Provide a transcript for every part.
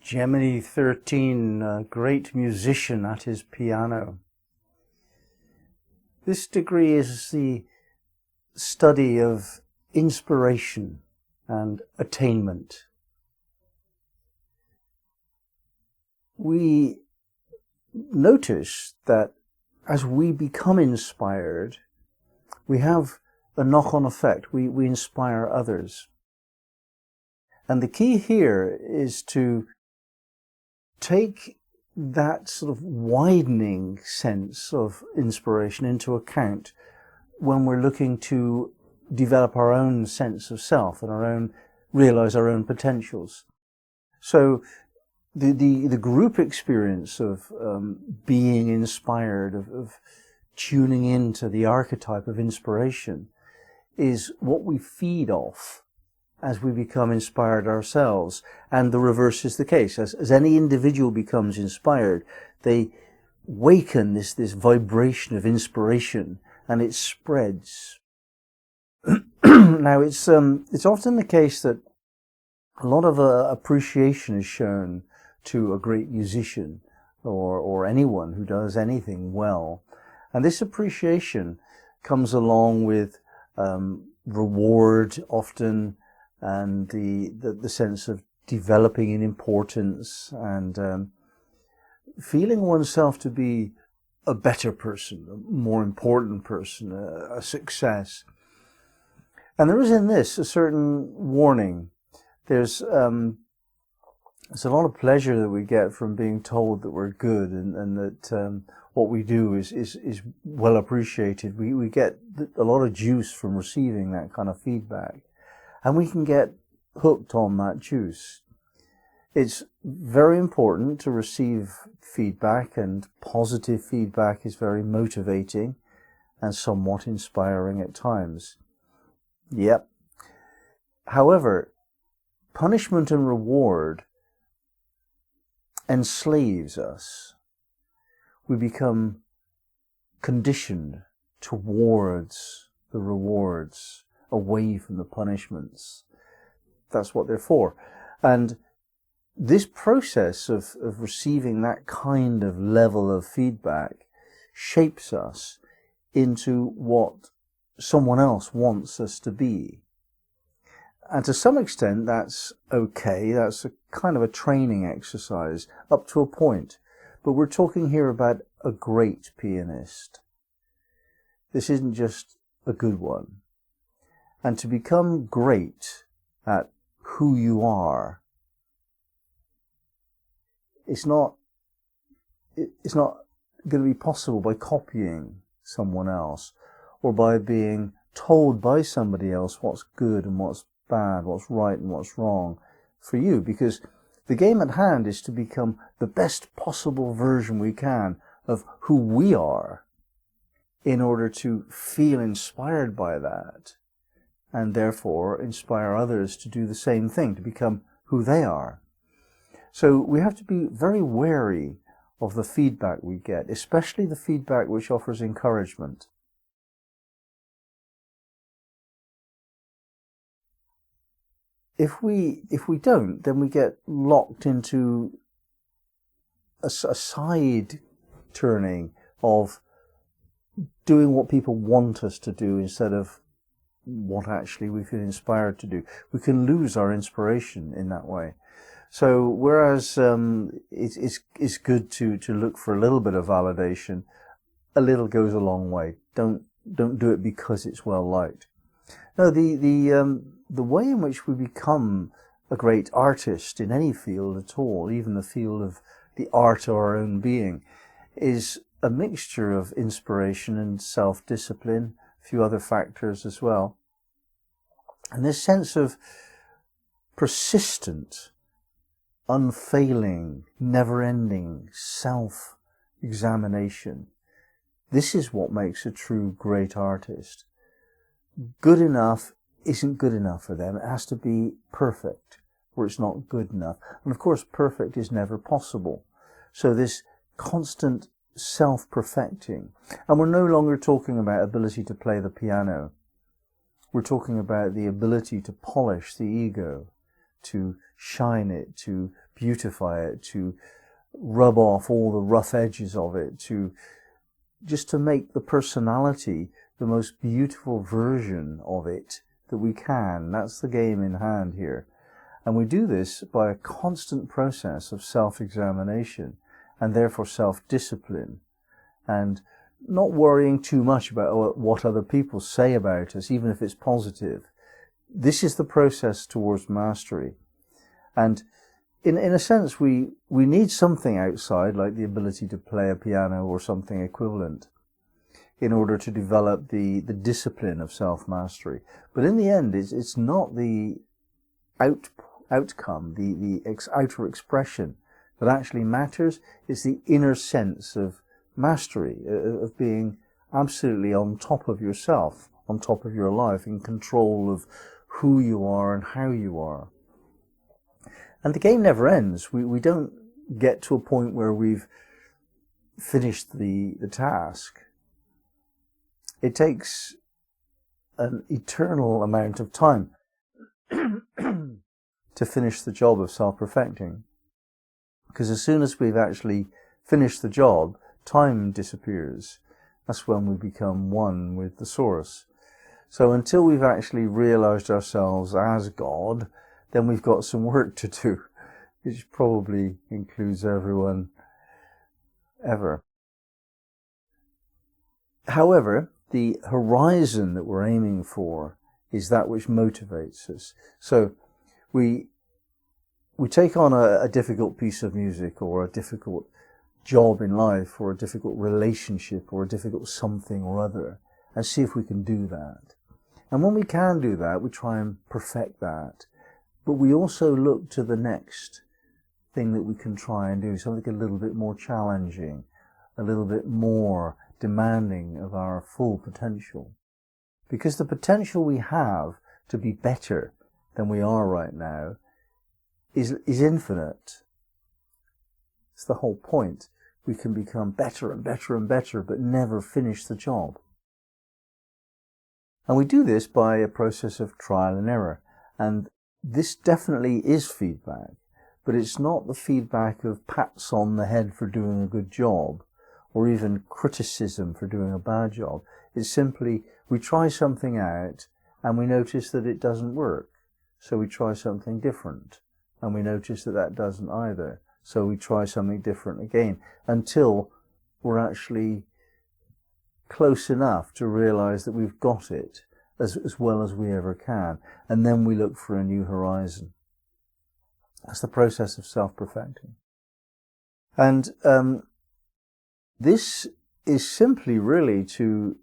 Gemini 13, a great musician at his piano. This degree is the study of inspiration and attainment. We notice that as we become inspired, we have a knock-on effect. We inspire others. And the key here is to take that sort of widening sense of inspiration into account when we're looking to develop our own sense of self and realize our own potentials. So the group experience of being inspired, of tuning into the archetype of inspiration, is what we feed off as we become inspired ourselves. And the reverse is the case. As any individual becomes inspired, they waken this vibration of inspiration, and it spreads. Now, it's often the case that a lot of appreciation is shown to a great musician or anyone who does anything well. And this appreciation comes along with reward often, and the sense of developing in importance and feeling oneself to be a better person, a more important person, a success. And there is in this a certain warning. There's a lot of pleasure that we get from being told that we're good and that what we do is well appreciated. We get a lot of juice from receiving that kind of feedback. And we can get hooked on that juice. It's very important to receive feedback, and positive feedback is very motivating and somewhat inspiring at times. Yep. However, punishment and reward enslaves us. We become conditioned towards the rewards, away from the punishments. That's what they're for. And this process of receiving that kind of level of feedback shapes us into what someone else wants us to be. And to some extent that's okay. That's a kind of a training exercise up to a point. But we're talking here about a great pianist. This isn't just a good one. And to become great at who you are, it's not going to be possible by copying someone else or by being told by somebody else what's good and what's bad, what's right and what's wrong for you. Because the game at hand is to become the best possible version we can of who we are in order to feel inspired by that, and therefore inspire others to do the same thing, to become who they are. So we have to be very wary of the feedback we get, especially the feedback which offers encouragement. If we don't, then we get locked into a side turning of doing what people want us to do instead of what actually we feel inspired to do. We can lose our inspiration in that way. So whereas it's good to look for a little bit of validation, a little goes a long way. Don't do it because it's well liked. No, the way in which we become a great artist in any field at all, even the field of the art of our own being, is a mixture of inspiration and self-discipline, a few other factors as well. And this sense of persistent, unfailing, never-ending self-examination. This is what makes a true great artist. Good enough isn't good enough for them. It has to be perfect, or it's not good enough. And of course, perfect is never possible. So this constant self-perfecting. And we're no longer talking about ability to play the piano. We're talking about the ability to polish the ego, to shine it, to beautify it, to rub off all the rough edges of it, just to make the personality the most beautiful version of it that we can. That's the game in hand here. And we do this by a constant process of self-examination and therefore self-discipline, and not worrying too much about what other people say about us, even if it's positive. This is the process towards mastery. And in a sense, we need something outside, like the ability to play a piano or something equivalent, in order to develop the discipline of self-mastery. But in the end, it's not the outcome, the outer expression that actually matters. It's the inner sense of mastery, of being absolutely on top of yourself, on top of your life, in control of who you are and how you are. And the game never ends. We don't get to a point where we've finished the task. It takes an eternal amount of time to finish the job of self-perfecting. Because as soon as we've actually finished the job, time disappears. That's when we become one with the source. So until we've actually realized ourselves as God, then we've got some work to do, which probably includes everyone ever. However, the horizon that we're aiming for is that which motivates us. So we take on a difficult piece of music, or a difficult job in life, or a difficult relationship, or a difficult something or other, and see if we can do that. And when we can do that, we try and perfect that. But we also look to the next thing that we can try and do, something a little bit more challenging, a little bit more demanding of our full potential. Because the potential we have to be better than we are right now is infinite. It's the whole point. We can become better and better and better, but never finish the job. And we do this by a process of trial and error. And this definitely is feedback, but it's not the feedback of pats on the head for doing a good job, or even criticism for doing a bad job. It's simply, we try something out and we notice that it doesn't work. So we try something different, and we notice that that doesn't either. So we try something different again, until we're actually close enough to realize that we've got it as well as we ever can. And then we look for a new horizon. That's the process of self-perfecting. And this is simply really to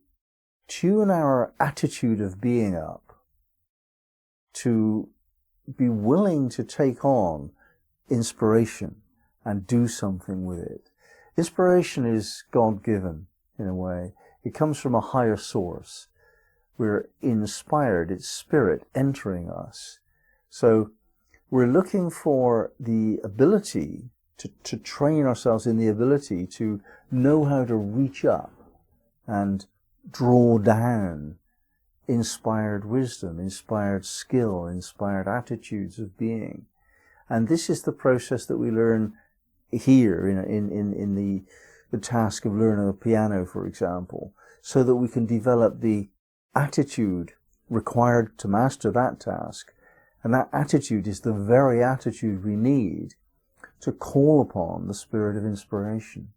tune our attitude of being up, to be willing to take on inspiration and do something with it. Inspiration is God-given in a way. It comes from a higher source. We're inspired. It's spirit entering us. So we're looking for the ability to train ourselves in the ability to know how to reach up and draw down inspired wisdom, inspired skill, inspired attitudes of being. And this is the process that we learn here in the task of learning a piano, for example, so that we can develop the attitude required to master that task. And that attitude is the very attitude we need to call upon the spirit of inspiration.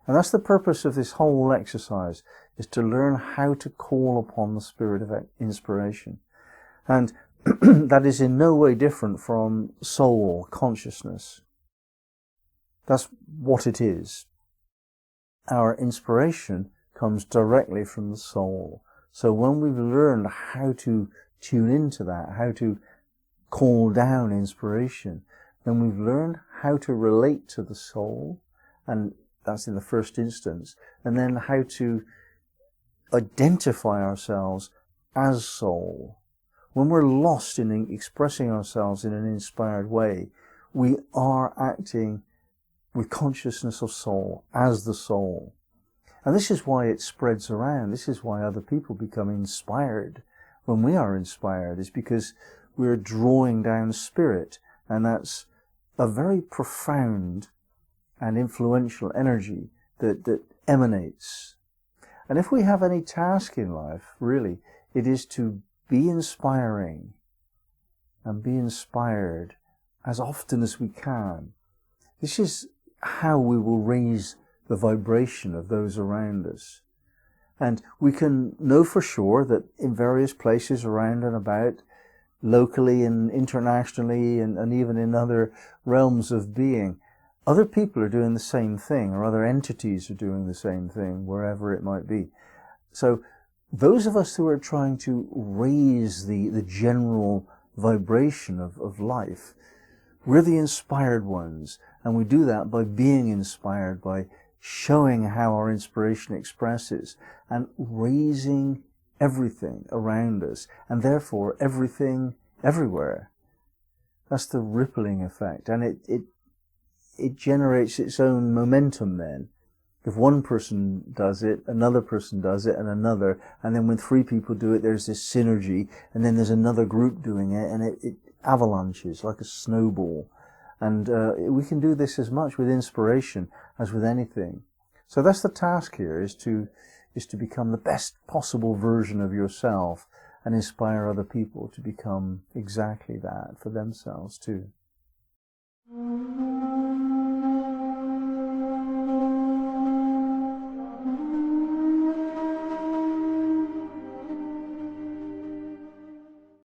And that's the purpose of this whole exercise, is to learn how to call upon the spirit of inspiration. And that is in no way different from soul consciousness. That's what it is. Our inspiration comes directly from the soul. So when we've learned how to tune into that, how to call down inspiration, then we've learned how to relate to the soul, and that's in the first instance, and then how to identify ourselves as soul. When we're lost in expressing ourselves in an inspired way, we are acting with consciousness of soul, as the soul. And this is why it spreads around. This is why other people become inspired when we are inspired, is because we're drawing down spirit, and that's a very profound and influential energy that emanates. And if we have any task in life, really, it is to be inspiring and be inspired as often as we can. This is how we will raise the vibration of those around us. And we can know for sure that in various places around and about, locally and internationally and even in other realms of being, other people are doing the same thing, or other entities are doing the same thing, wherever it might be. So those of us who are trying to raise the general vibration of life, we're the inspired ones, and we do that by being inspired, by showing how our inspiration expresses, and raising everything around us, and therefore everything everywhere. That's the rippling effect, and it generates its own momentum then. If one person does it, another person does it, and another, and then when 3 people do it, there's this synergy, and then there's another group doing it, and it avalanches like a snowball. And we can do this as much with inspiration as with anything. So that's the task here, is to become the best possible version of yourself and inspire other people to become exactly that for themselves too.